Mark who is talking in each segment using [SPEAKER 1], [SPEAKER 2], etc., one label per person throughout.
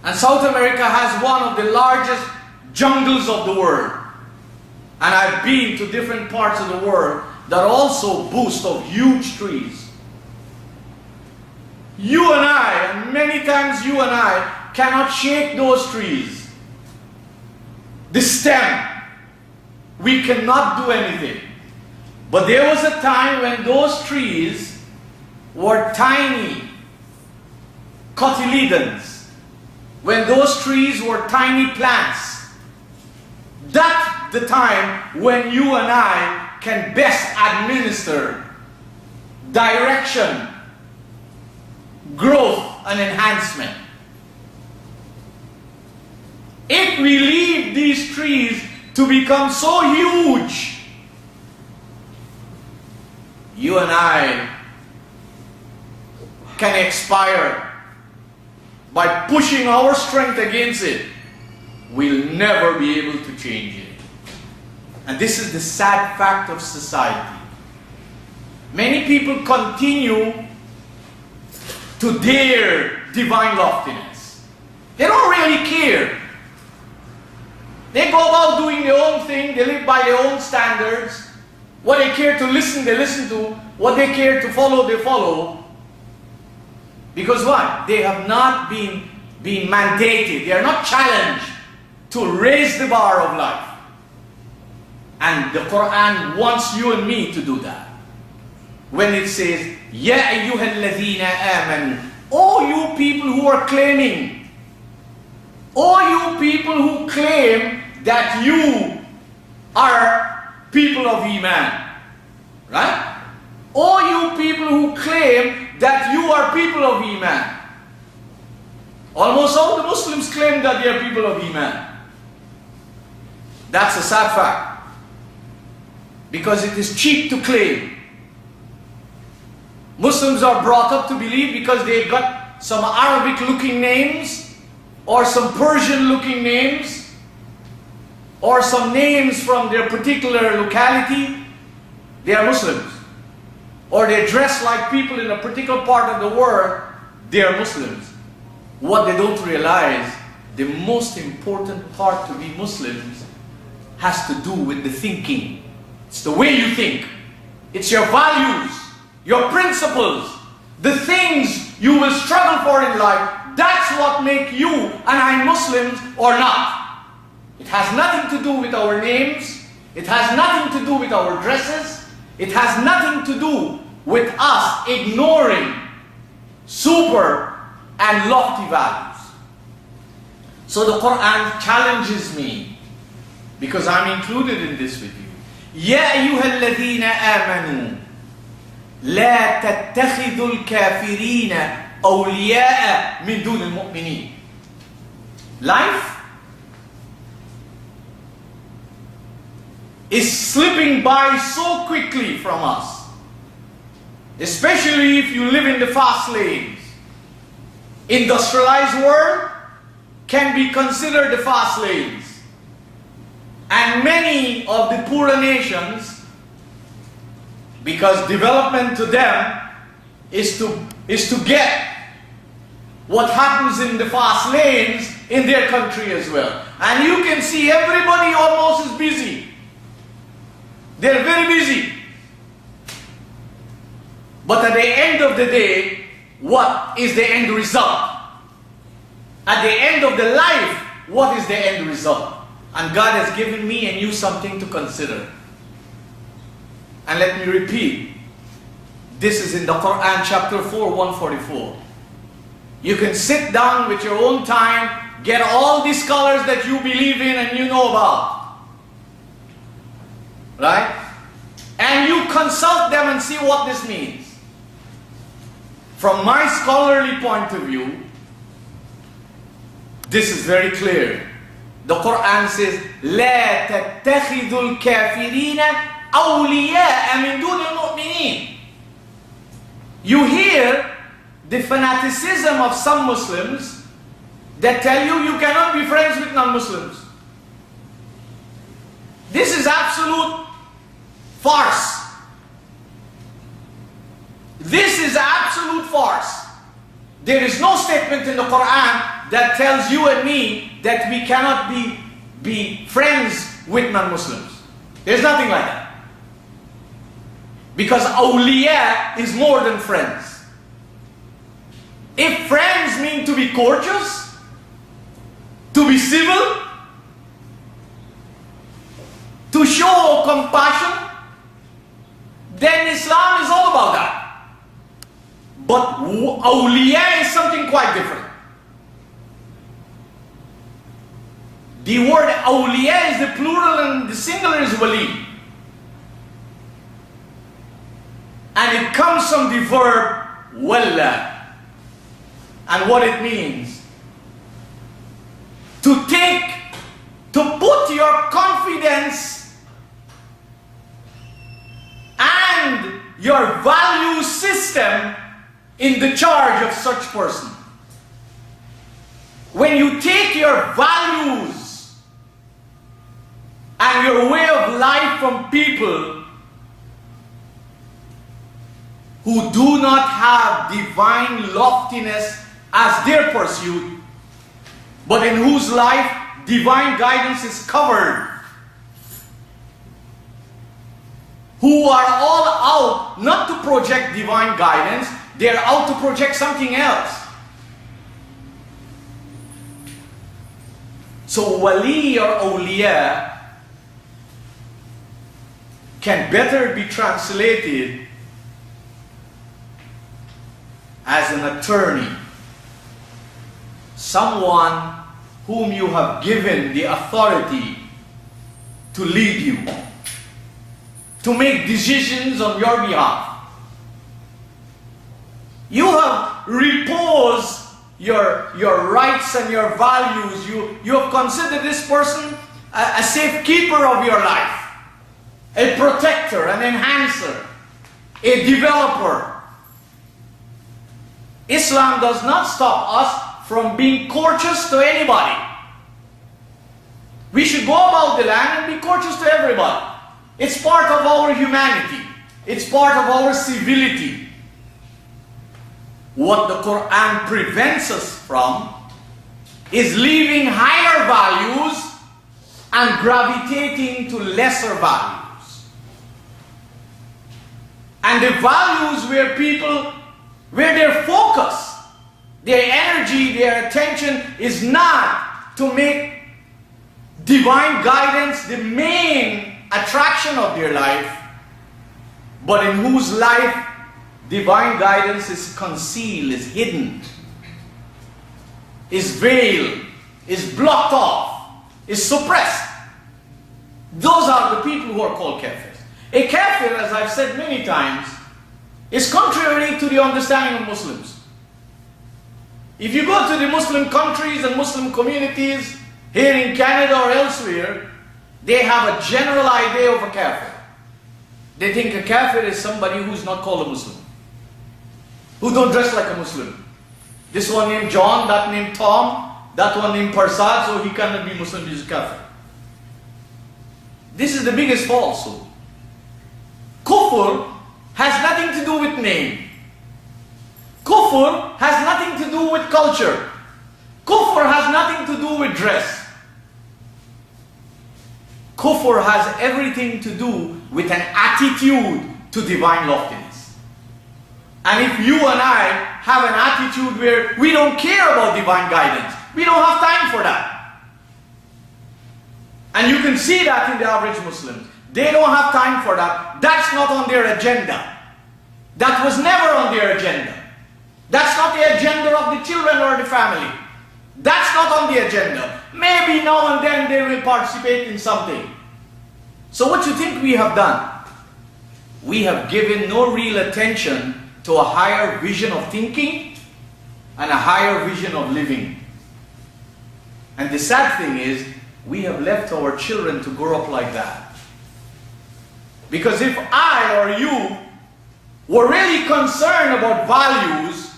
[SPEAKER 1] And South America has one of the largest jungles of the world. And I've been to different parts of the world that also boast of huge trees. You and I, and many times you and I, cannot shake those trees. The stem, we cannot do anything. But there was a time when those trees were tiny cotyledons, when those trees were tiny plants. That's the time when you and I can best administer direction, growth, and enhancement. If we leave these trees to become so huge, you and I can expire by pushing our strength against it. We'll never be able to change it. And this is the sad fact of society. Many people continue to dare divine loftiness. They don't really care. They go about doing their own thing. They live by their own standards. What they care to listen, they listen to. What they care to follow, they follow. Because what? They have not been mandated. They are not challenged to raise the bar of life. And the Qur'an wants you and me to do that. When it says, Ya ayyuhalladhina amanu, oh you people who are claiming, oh you people who claim that you are people of Iman, right? Oh you people who claim that you are people of Iman. Almost all the Muslims claim that they are people of Iman. That's a sad fact. Because it is cheap to claim. Muslims are brought up to believe because they got some Arabic looking names, or some Persian looking names, or some names from their particular locality, they are Muslims. Or they dress like people in a particular part of the world, they are Muslims. What they don't realize, the most important part to be Muslims has to do with the thinking. It's the way you think. It's your values, your principles, the things you will struggle for in life. That's what make you and I Muslims or not. It has nothing to do with our names. It has nothing to do with our dresses. It has nothing to do with us ignoring super and lofty values. So the Qur'an challenges me, because I'm included in this with you. يا أيها الذين آمنوا لا تتخذوا الكافرين أولياء من دون المؤمنين. Life is slipping by so quickly from us, especially if you live in the fast lanes. Industrialized world can be considered the fast lanes. And many of the poorer nations, because development to them is to get what happens in the fast lanes in their country as well. And you can see everybody almost is busy. They're very busy. But at the end of the day, what is the end result? At the end of the life, what is the end result? And God has given me and you something to consider. And let me repeat. This is in the Qur'an chapter 4, 144. You can sit down with your own time, get all these scholars that you believe in and you know about. Right? And you consult them and see what this means. From my scholarly point of view, this is very clear. The Qur'an says, لا تتخذوا الكافرين أولياء من دون المؤمنين. You hear the fanaticism of some Muslims that tell you you cannot be friends with non-Muslims. This is absolute farce. This is absolute farce. There is no statement in the Qur'an that tells you and me that we cannot be friends with non-Muslims. There's nothing like that. Because awliya is more than friends. If friends mean to be courteous, to be civil, to show compassion, then Islam is all about that. But awliya is something quite different. The word awliya is the plural and the singular is wali. And it comes from the verb walla. And what it means, to put your confidence and your value system in the charge of such person. When you take your values and your way of life from people who do not have divine loftiness as their pursuit, but in whose life divine guidance is covered, who are all out not to project divine guidance, they are out to project something else. So wali or awliya can better be translated as an attorney, someone whom you have given the authority to lead you, to make decisions on your behalf. You have reposed your rights and your values. You have considered this person a safekeeper of your life, a protector, an enhancer, a developer. Islam does not stop us from being courteous to anybody. We should go about the land and be courteous to everybody. It's part of our humanity. It's part of our civility. What the Qur'an prevents us from is leaving higher values and gravitating to lesser values. And the values where their focus, their energy, their attention is not to make divine guidance the main attraction of their life, but in whose life divine guidance is concealed, is hidden, is veiled, is blocked off, is suppressed. Those are the people who are called kafirs. A kafir, as I've said many times, is contrary to the understanding of Muslims. If you go to the Muslim countries and Muslim communities here in Canada or elsewhere, they have a general idea of a kafir. They think a kafir is somebody who's not called a Muslim, who don't dress like a Muslim. This one named John, that named Tom, that one named Parsad, so he cannot be Muslim, he's a kafir. This is the biggest falsehood. Kufr has nothing to do with name. Kufr has nothing to do with culture. Kufr has nothing to do with dress. Kufr has everything to do with an attitude to divine loftiness. And if you and I have an attitude where we don't care about divine guidance, we don't have time for that. And you can see that in the average Muslims. They don't have time for that. That's not on their agenda. That was never on their agenda. That's not the agenda of the children or the family. That's not on the agenda. Maybe now and then they will participate in something. So what do you think we have done? We have given no real attention to a higher vision of thinking and a higher vision of living. And the sad thing is, we have left our children to grow up like that. Because if I or you were really concerned about values,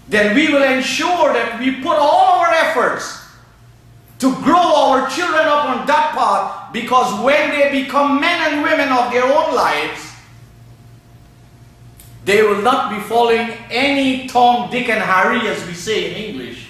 [SPEAKER 1] then we will ensure that we put all our efforts to grow our children up on that path, because when they become men and women of their own lives, They will not be following any Tom, Dick and Harry, as we say in English.